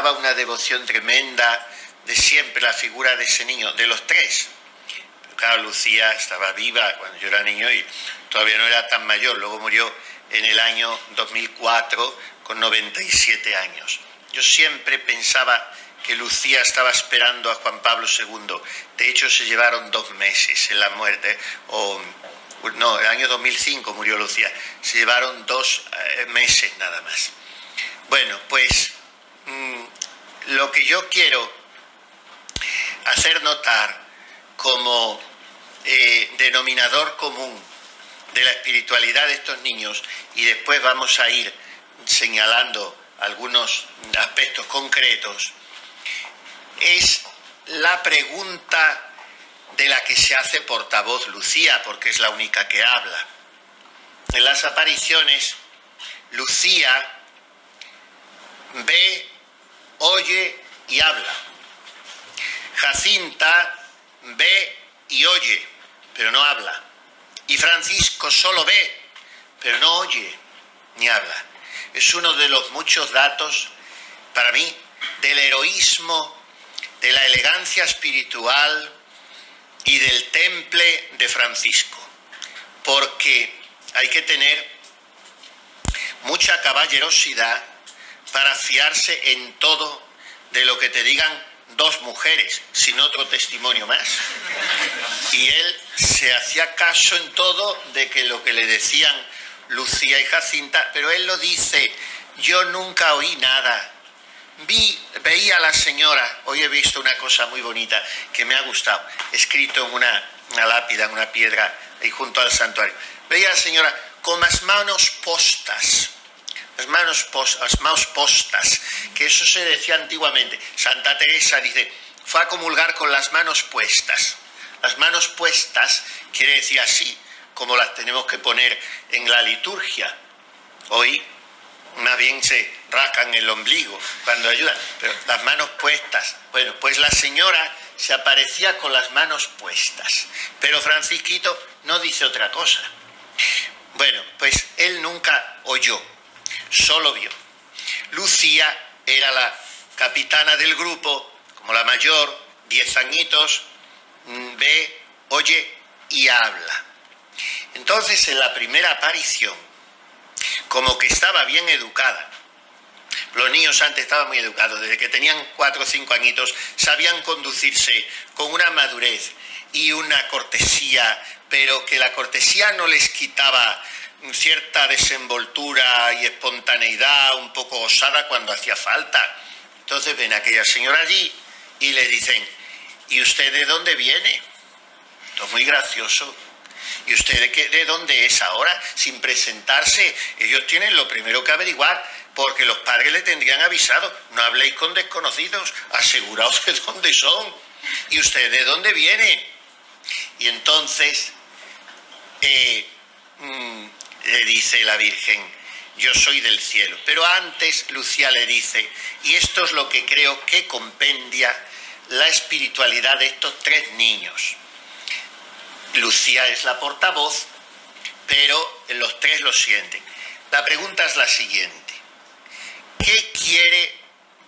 daba una devoción tremenda de siempre la figura de ese niño, de los tres. Pero claro, Lucía estaba viva cuando yo era niño y todavía no era tan mayor, luego murió en el año 2004 con 97 años. Yo siempre pensaba que Lucía estaba esperando a Juan Pablo II. De hecho, se llevaron 2 meses en la muerte, no, el año 2005 murió Lucía. Se llevaron 2 meses nada más. Bueno, pues lo que yo quiero hacer notar como denominador común de la espiritualidad de estos niños, y después vamos a ir señalando algunos aspectos concretos, es la pregunta de la que se hace portavoz Lucía, porque es la única que habla. En las apariciones, Lucía ve, oye y habla. Jacinta ve y oye, pero no habla. Y Francisco solo ve, pero no oye ni habla. Es uno de los muchos datos, para mí, del heroísmo, de la elegancia espiritual y del temple de Francisco. Porque hay que tener mucha caballerosidad para fiarse en todo de lo que te digan 2 mujeres, sin otro testimonio más. Y él se hacía caso en todo de que lo que le decían Lucía y Jacinta, pero él lo dice: yo nunca oí nada. Veía a la señora, hoy he visto una cosa muy bonita que me ha gustado, escrito en una lápida, en una piedra, ahí junto al santuario. Veía a la señora con las manos postas, las manos postas, que eso se decía antiguamente. Santa Teresa dice, fue a comulgar con las manos puestas. Las manos puestas quiere decir así, como las tenemos que poner en la liturgia. Hoy más bien se rascan el ombligo cuando ayudan, pero las manos puestas. Bueno, pues la señora se aparecía con las manos puestas, pero Francisquito no dice otra cosa. Bueno, pues él nunca oyó, solo vio. Lucía era la capitana del grupo, como la mayor, 10 añitos, ve, oye y habla. Entonces, en la primera aparición, como que estaba bien educada. Los niños antes estaban muy educados, desde que tenían 4 o 5 añitos, sabían conducirse con una madurez y una cortesía, pero que la cortesía no les quitaba cierta desenvoltura y espontaneidad un poco osada cuando hacía falta. Entonces ven a aquella señora allí y le dicen, ¿y usted de dónde viene? Esto es muy gracioso. ¿Y usted de dónde es ahora? Sin presentarse. Ellos tienen lo primero que averiguar, porque los padres le tendrían avisado, no habléis con desconocidos, aseguraos de dónde son. ¿Y usted de dónde viene? Y entonces le dice la Virgen, yo soy del cielo. Pero antes Lucía le dice, y esto es lo que creo que compendia la espiritualidad de estos 3 niños. Lucía es la portavoz, pero los 3 lo sienten. La pregunta es la siguiente. ¿Qué quiere?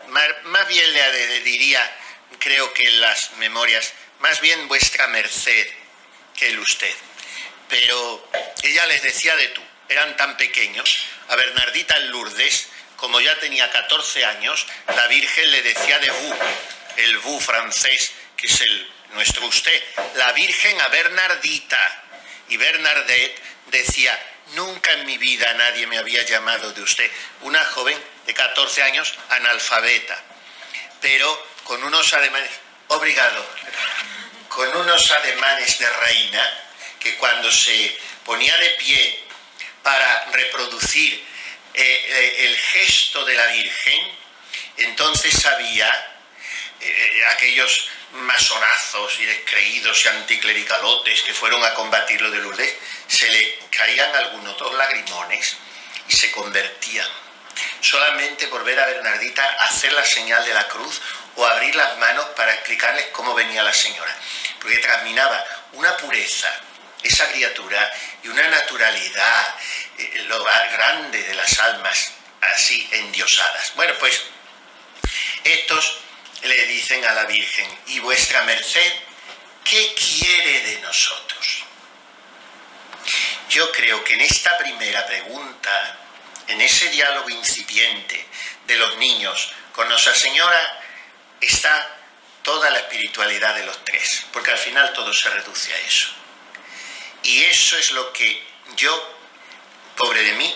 Más bien le diría, creo que en las memorias, más bien vuestra merced que el usted. Pero ella les decía de tú, eran tan pequeños. A Bernardita en Lourdes, como ya tenía 14 años, la Virgen le decía de vous, el vous francés, que es nuestro usted. La Virgen a Bernardita, y Bernadette decía, nunca en mi vida nadie me había llamado de usted. Una joven de 14 años, analfabeta, pero con unos ademanes, obrigado, con unos ademanes de reina, que cuando se ponía de pie para reproducir el gesto de la Virgen, entonces sabía aquellos masonazos y descreídos y anticlericalotes que fueron a combatir lo de Lourdes, se le caían algunos 2 lagrimones y se convertían. Solamente por ver a Bernardita hacer la señal de la cruz o abrir las manos para explicarles cómo venía la señora. Porque transminaba una pureza, esa criatura, y una naturalidad, lo grande de las almas así endiosadas. Bueno, pues jovencitos le dicen a la Virgen: ¿y vuestra merced qué quiere de nosotros? Yo creo que en esta primera pregunta, en ese diálogo incipiente de los niños con Nuestra Señora, está toda la espiritualidad de los tres, porque al final todo se reduce a eso. Y eso es lo que yo, pobre de mí,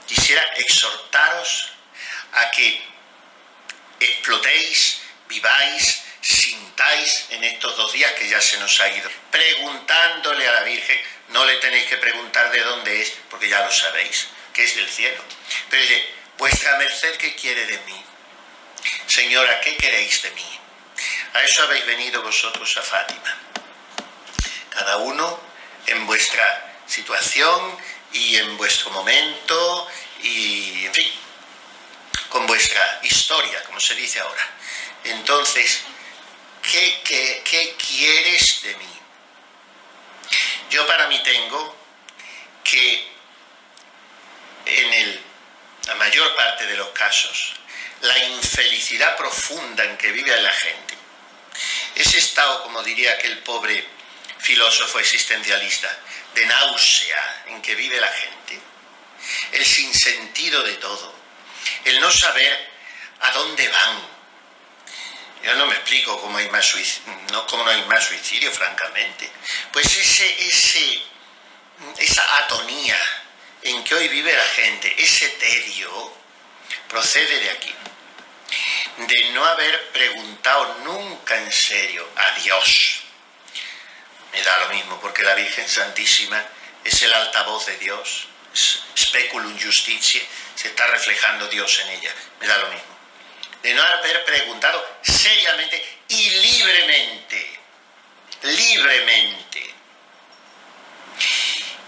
quisiera exhortaros a que explotéis, viváis, sintáis en estos 2 días que ya se nos ha ido, preguntándole a la Virgen. No le tenéis que preguntar de dónde es, porque ya lo sabéis, que es del cielo. Pero dice: vuestra merced, ¿qué quiere de mí? Señora, ¿qué queréis de mí? A eso habéis venido vosotros a Fátima. Cada uno en vuestra situación y en vuestro momento y, en fin, con vuestra historia, como se dice ahora. Entonces, ¿qué quieres de mí? Yo para mí tengo que en la mayor parte de los casos, la infelicidad profunda en que vive la gente, ese estado, como diría aquel pobre filósofo existencialista, de náusea en que vive la gente, el sinsentido de todo, el no saber a dónde van. Yo no me explico cómo no hay más suicidio, francamente. Pues esa atonía en que hoy vive la gente, ese tedio, procede de aquí, de no haber preguntado nunca en serio a Dios. Me da lo mismo, porque la Virgen Santísima es el altavoz de Dios, speculum justitiae, se está reflejando Dios en ella, me da lo mismo. De no haber preguntado seriamente y libremente,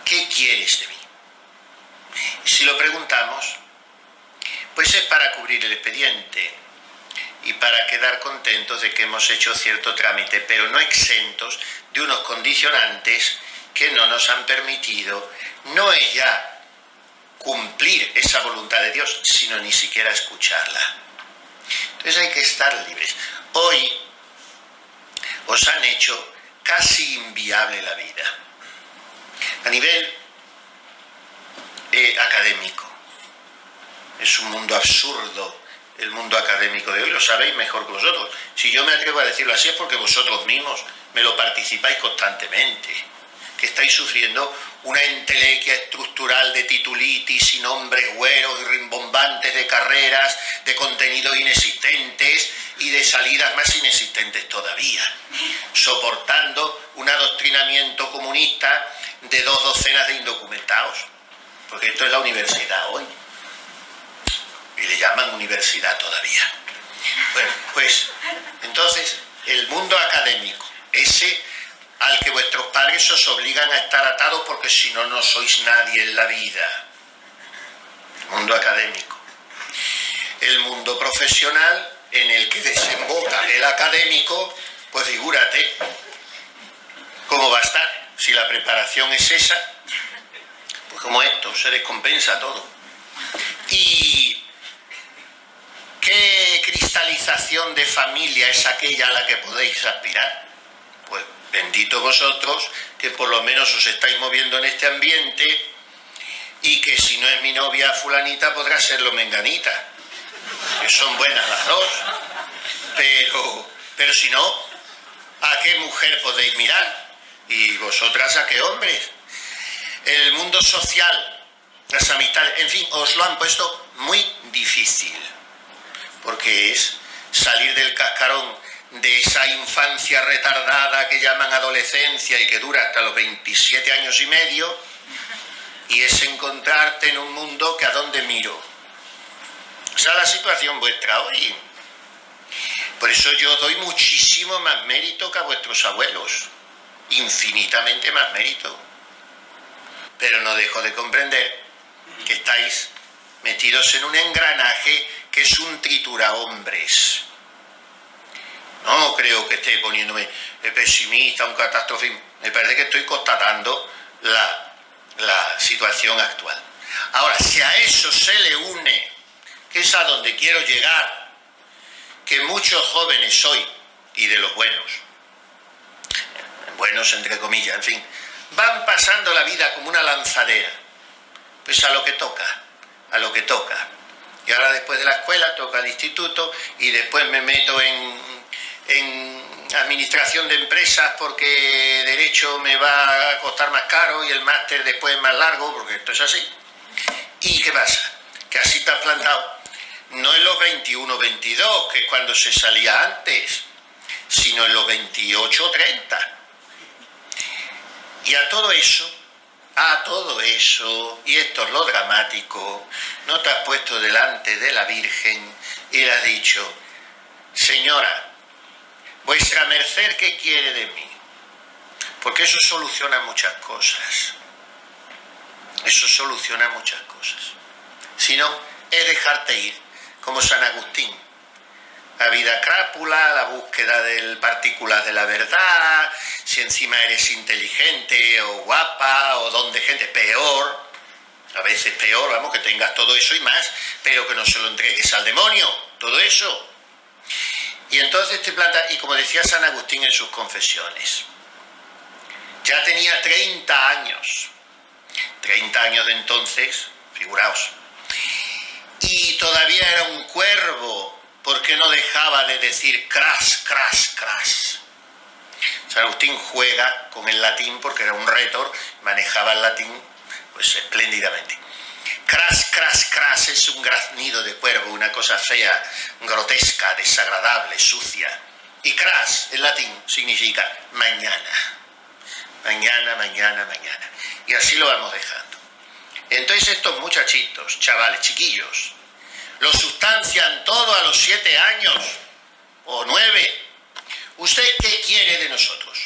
¿qué quieres de mí? Y si lo preguntamos, pues es para cubrir el expediente y para quedar contentos de que hemos hecho cierto trámite, pero no exentos de unos condicionantes que no nos han permitido, no es ya cumplir esa voluntad de Dios, sino ni siquiera escucharla. Entonces hay que estar libres. Hoy os han hecho casi inviable la vida a nivel académico. Es un mundo absurdo el mundo académico de hoy, lo sabéis mejor que vosotros. Si yo me atrevo a decirlo así es porque vosotros mismos me lo participáis constantemente, que estáis sufriendo una entelequia estructural de titulitis y nombres güeros y rimbombantes de carreras, de contenidos inexistentes y de salidas más inexistentes todavía, soportando un adoctrinamiento comunista de 2 docenas de indocumentados, porque esto es la universidad hoy, y le llaman universidad todavía. Bueno, pues, entonces, el mundo académico, ese al que vuestros padres os obligan a estar atados porque si no, no sois nadie en la vida. El mundo académico. El mundo profesional en el que desemboca el académico, pues figúrate cómo va a estar. Si la preparación es esa, pues como esto, se descompensa todo. ¿Y qué cristalización de familia es aquella a la que podéis aspirar? Pues bendito vosotros, que por lo menos os estáis moviendo en este ambiente y que si no es mi novia fulanita podrá serlo menganita, que son buenas las dos, pero si no, ¿a qué mujer podéis mirar? Y vosotras, ¿a qué hombres? El mundo social, las amistades, en fin, os lo han puesto muy difícil, porque es salir del cascarón de esa infancia retardada que llaman adolescencia y que dura hasta los 27 años y medio, y es encontrarte en un mundo que a dónde miro. Esa es la situación vuestra hoy. Por eso yo doy muchísimo más mérito que a vuestros abuelos, infinitamente más mérito. Pero no dejo de comprender que estáis metidos en un engranaje que es un triturahombres. No creo que esté poniéndome pesimista, un catastrofismo. Me parece que estoy constatando la situación actual. Ahora, si a eso se le une, que es a donde quiero llegar, que que muchos jóvenes hoy, y de los buenos entre comillas, en fin, van pasando la vida como una lanzadera, pues a lo que toca, a lo que toca. Y ahora después de la escuela toca el instituto y después me meto en administración de empresas porque derecho me va a costar más caro y el máster después es más largo, porque esto es así. ¿Y qué pasa? Que así te has plantado, no en los 21, 22, que es cuando se salía antes, sino en los 28, 30. Y a todo eso, y esto es lo dramático, no te has puesto delante de la Virgen y le has dicho: señora, vuestra merced, ¿qué quiere de mí? Porque eso soluciona muchas cosas. Eso soluciona muchas cosas. Si no, es dejarte ir, como San Agustín. La vida crápula, la búsqueda del particular de la verdad, si encima eres inteligente o guapa o don de gente, peor, a veces peor, vamos, que tengas todo eso y más, pero que no se lo entregues al demonio, todo eso. Y entonces te planta, y como decía San Agustín en sus confesiones, ya tenía 30 años de entonces, figuraos, y todavía era un cuervo, porque no dejaba de decir cras, cras, cras. San Agustín juega con el latín porque era un rétor, manejaba el latín pues espléndidamente. Cras, cras, cras es un graznido de cuervo, una cosa fea, grotesca, desagradable, sucia. Y cras, en latín, significa mañana. Mañana, mañana, mañana. Y así lo vamos dejando. Entonces estos muchachitos, chavales, chiquillos, lo sustancian todo a los 7 años o 9. ¿Usted qué quiere de nosotros?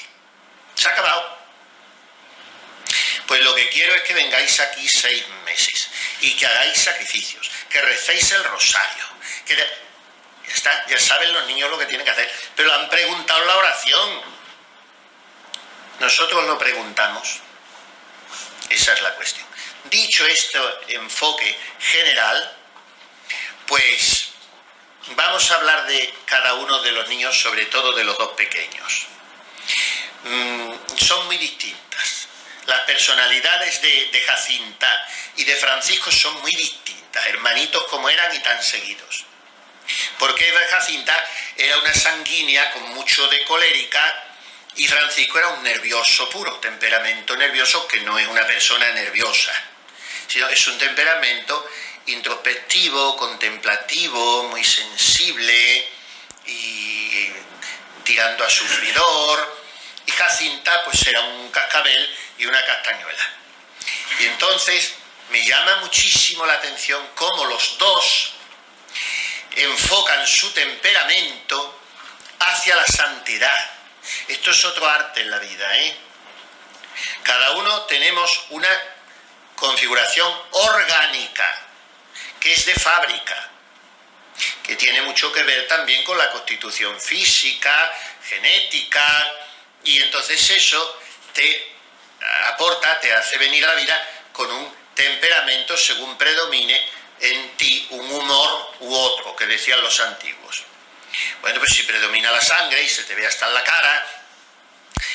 Se ha acabado. Pues lo que quiero es que vengáis aquí 6 meses y que hagáis sacrificios, que recéis el rosario, que ya está, ya saben los niños lo que tienen que hacer, pero han preguntado la oración. Nosotros lo preguntamos. Esa es la cuestión. Dicho este enfoque general, pues vamos a hablar de cada uno de los niños, sobre todo de los 2 pequeños. Son muy distintas. Las personalidades de Jacinta y de Francisco son muy distintas, hermanitos como eran y tan seguidos. Porque Jacinta era una sanguínea con mucho de colérica y Francisco era un nervioso puro, temperamento nervioso, que no es una persona nerviosa, sino es un temperamento introspectivo, contemplativo, muy sensible y tirando a sufridor. Y Jacinta pues era un cascabel y una castañuela. Y entonces me llama muchísimo la atención cómo los dos enfocan su temperamento hacia la santidad. Esto es otro arte en la vida, ¿eh? Cada uno tenemos una configuración orgánica, que es de fábrica, que tiene mucho que ver también con la constitución física, genética, y entonces eso te aporta, te hace venir a la vida con un temperamento según predomine en ti un humor u otro, que decían los antiguos. Bueno, pues si predomina la sangre y se te ve hasta en la cara,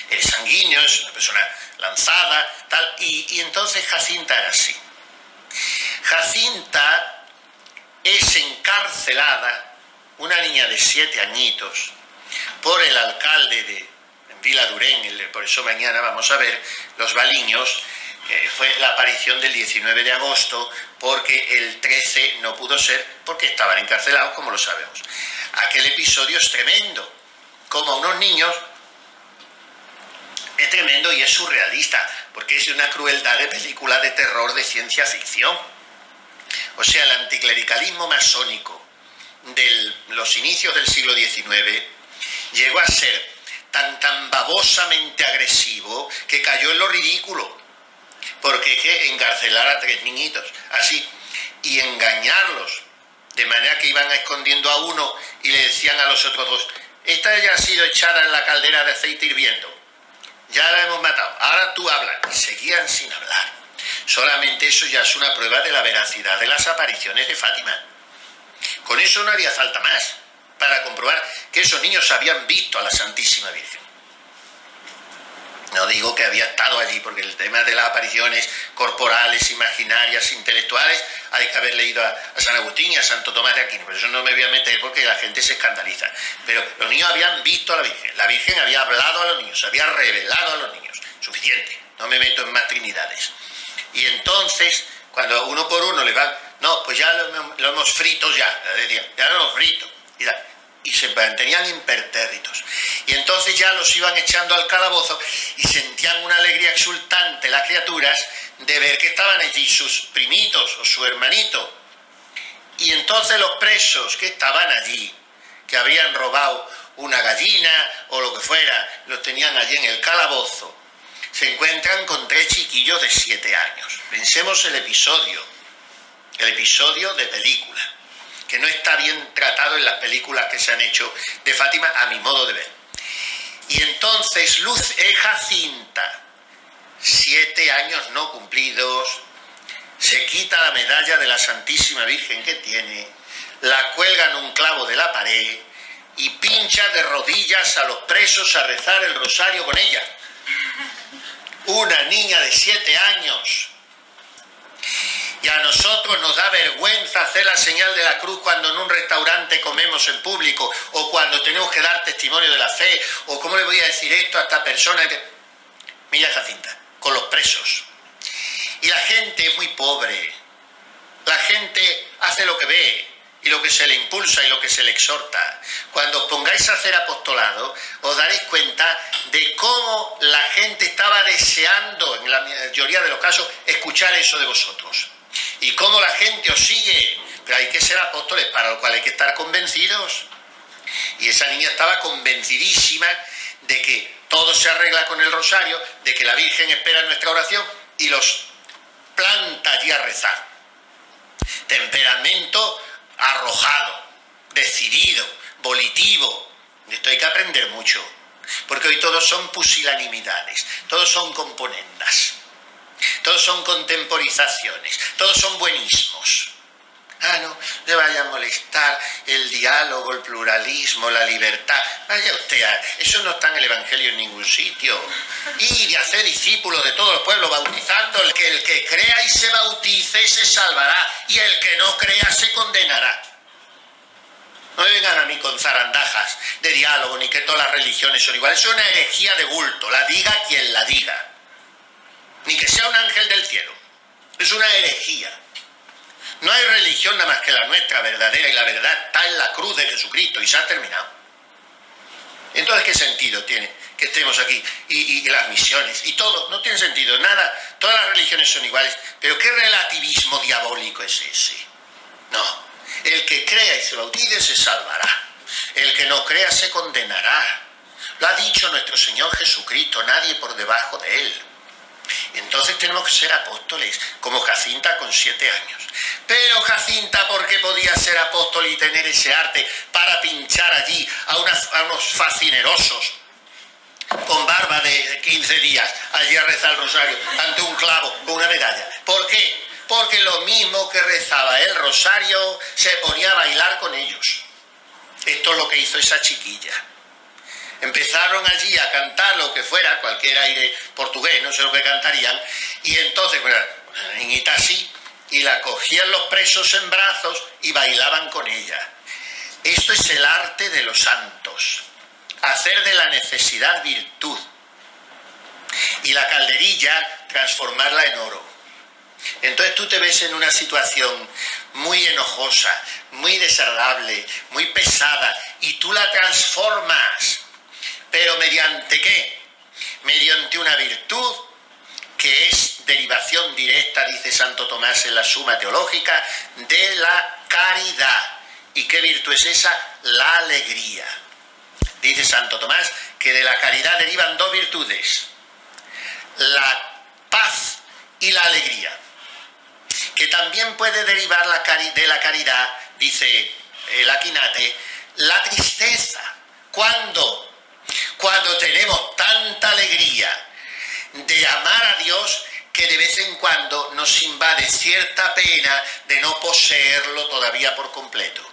eres sanguíneo, es una persona lanzada, tal, y entonces Jacinta era así. Jacinta es encarcelada, una niña de 7 añitos, por el alcalde de Viladurén, por eso mañana vamos a ver los Baliños. Fue la aparición del 19 de agosto, porque el 13 no pudo ser, porque estaban encarcelados, como lo sabemos. Aquel episodio es tremendo, como a unos niños, es tremendo y es surrealista, porque es de una crueldad de película de terror de ciencia ficción. O sea, el anticlericalismo masónico de los inicios del siglo XIX llegó a ser tan babosamente agresivo que cayó en lo ridículo, porque es que encarcelar a 3 niñitos así y engañarlos de manera que iban escondiendo a uno y le decían a los otros 2: esta ya ha sido echada en la caldera de aceite hirviendo, ya la hemos matado, ahora tú hablas. Y seguían sin hablar. Solamente eso ya es una prueba de la veracidad de las apariciones de Fátima. Con eso no haría falta más. para comprobar que esos niños habían visto a la Santísima Virgen. No digo que había estado allí, porque el tema de las apariciones corporales, imaginarias, intelectuales, hay que haber leído a San Agustín y a Santo Tomás de Aquino, pero eso no me voy a meter porque la gente se escandaliza. Pero los niños habían visto a la Virgen había hablado a los niños, había revelado a los niños, suficiente, no me meto en más trinidades. Y entonces, cuando uno por uno le va, no, pues ya lo hemos frito ya, decían, ya lo hemos frito, y se mantenían impertérritos. Y entonces ya los iban echando al calabozo y sentían una alegría exultante las criaturas de ver que estaban allí sus primitos o su hermanito. Y entonces los presos que estaban allí, que habían robado una gallina o lo que fuera, los tenían allí en el calabozo, se encuentran con 3 chiquillos de 7 años. Pensemos el episodio de película, que no está bien tratado en las películas que se han hecho de Fátima, a mi modo de ver. Y entonces Jacinta, 7 años no cumplidos, se quita la medalla de la Santísima Virgen que tiene, la cuelga en un clavo de la pared y pincha de rodillas a los presos a rezar el rosario con ella. Una niña de 7 años. Y a nosotros nos da vergüenza hacer la señal de la cruz cuando en un restaurante comemos en público, o cuando tenemos que dar testimonio de la fe, o cómo le voy a decir esto a esta persona. Mira Jacinta, con los presos. Y la gente es muy pobre. La gente hace lo que ve, y lo que se le impulsa y lo que se le exhorta. Cuando os pongáis a hacer apostolado, os daréis cuenta de cómo la gente estaba deseando, en la mayoría de los casos, escuchar eso de vosotros. Y cómo la gente os sigue. Pero hay que ser apóstoles, para lo cual hay que estar convencidos. Y esa niña estaba convencidísima de que todo se arregla con el rosario, de que la Virgen espera nuestra oración y los planta allí a rezar. Temperamento arrojado, decidido, volitivo. De esto hay que aprender mucho, porque hoy todos son pusilanimidades, todos son componendas, todos son contemporizaciones, todos son buenismos. No le vaya a molestar el diálogo, el pluralismo, la libertad. Vaya usted, eso no está en el Evangelio en ningún sitio. Y de hacer discípulos de todos los pueblos, bautizando, el que crea y se bautice se salvará, y el que no crea se condenará. No me vengan a mí con zarandajas de diálogo, ni que todas las religiones son iguales. Es una herejía de bulto, la diga quien la diga. Ni que sea un ángel del cielo. Es una herejía. No hay religión nada más que la nuestra verdadera, y la verdad está en la cruz de Jesucristo, y se ha terminado. Entonces, ¿qué sentido tiene que estemos aquí? Y las misiones, y todo, no tiene sentido, nada. Todas las religiones son iguales, pero ¿qué relativismo diabólico es ese? No, el que crea y se bautice se salvará, el que no crea se condenará. Lo ha dicho nuestro Señor Jesucristo, nadie por debajo de él. Entonces tenemos que ser apóstoles, como Jacinta con 7 años. Pero Jacinta, ¿por qué podía ser apóstol y tener ese arte para pinchar allí a unos facinerosos con barba de 15 días, allí a rezar el rosario, ante un clavo, con una medalla? ¿Por qué? Porque lo mismo que rezaba el rosario, se ponía a bailar con ellos. Esto es lo que hizo esa chiquilla. Empezaron allí a cantar lo que fuera, cualquier aire portugués, no sé lo que cantarían, y entonces, bueno, la niñita así, y la cogían los presos en brazos y bailaban con ella. Esto es el arte de los santos, hacer de la necesidad virtud, y la calderilla transformarla en oro. Entonces tú te ves en una situación muy enojosa, muy desagradable, muy pesada, y tú la transformas. ¿Pero mediante qué? Mediante una virtud que es derivación directa, dice Santo Tomás en la Suma Teológica, de la caridad. ¿Y qué virtud es esa? La alegría. Dice Santo Tomás que de la caridad derivan 2 virtudes, la paz y la alegría. Que también puede derivar de la caridad, dice el Aquinate, la tristeza. ¿Cuándo? Cuando tenemos tanta alegría de amar a Dios que de vez en cuando nos invade cierta pena de no poseerlo todavía por completo.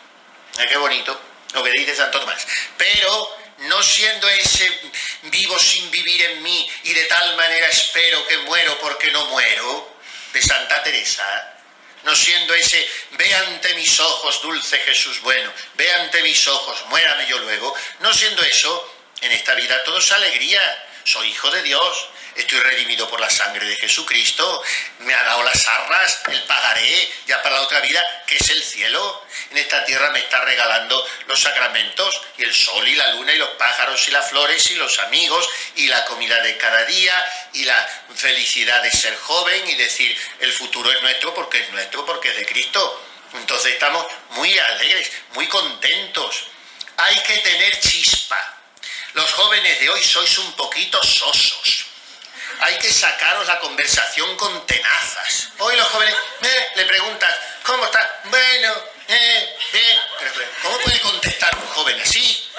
Qué bonito. lo que dice Santo Tomás. Pero no siendo ese vivo sin vivir en mí y de tal manera espero que muero porque no muero, de Santa Teresa, no siendo ese ve ante mis ojos, dulce Jesús bueno, ve ante mis ojos, muérame yo luego, no siendo eso, en esta vida todo es alegría. Soy hijo de Dios, estoy redimido por la sangre de Jesucristo, me ha dado las arras, el pagaré ya para la otra vida, que es el cielo. En esta tierra me está regalando los sacramentos, y el sol y la luna y los pájaros y las flores y los amigos y la comida de cada día y la felicidad de ser joven y decir el futuro es nuestro porque es de Cristo. Entonces estamos muy alegres, muy contentos. Hay que tener chispa. Los jóvenes de hoy sois un poquito sosos. Hay que sacaros la conversación con tenazas. Hoy los jóvenes le preguntas, ¿cómo estás? Bueno, ¿cómo puede contestar un joven así?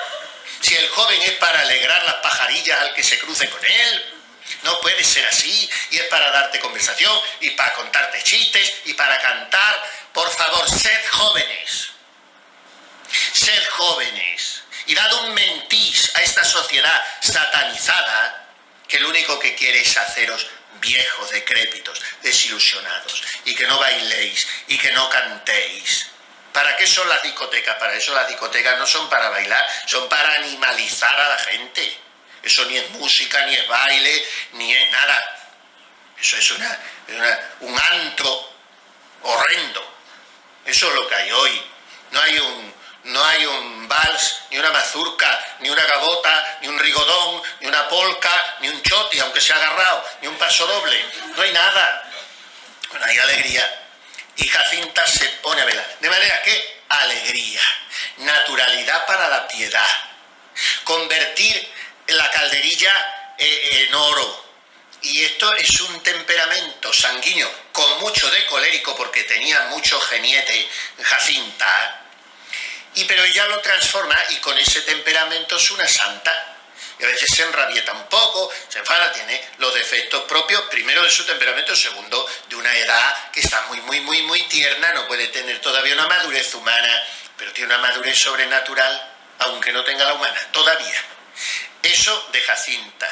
Si el joven es para alegrar las pajarillas al que se cruce con él. No puede ser así, y es para darte conversación, y para contarte chistes, y para cantar. Por favor, sed jóvenes. Sed jóvenes. Y dad un mentís a esta sociedad satanizada que lo único que quiere es haceros viejos, decrépitos, desilusionados, y que no bailéis y que no cantéis. ¿Para qué son las discotecas? Para eso las discotecas no son para bailar, son para animalizar a la gente. Eso ni es música, ni es baile, ni es nada. Eso es un antro horrendo. Eso es lo que hay hoy. No hay un vals, ni una mazurca, ni una gavota, ni un rigodón, ni una polca, ni un choti, aunque sea agarrado, ni un paso doble. No hay nada. No hay alegría. Y Jacinta se pone a bailar. De manera que alegría, naturalidad para la piedad, convertir la calderilla en oro. Y esto es un temperamento sanguíneo, con mucho de colérico, porque tenía mucho geniete Jacinta. Pero ella lo transforma, y con ese temperamento es una santa. Y a veces se enrabieta un poco, se enfada, tiene los defectos propios, primero de su temperamento, segundo de una edad que está muy tierna, no puede tener todavía una madurez humana, pero tiene una madurez sobrenatural, aunque no tenga la humana, todavía. Eso de Jacinta.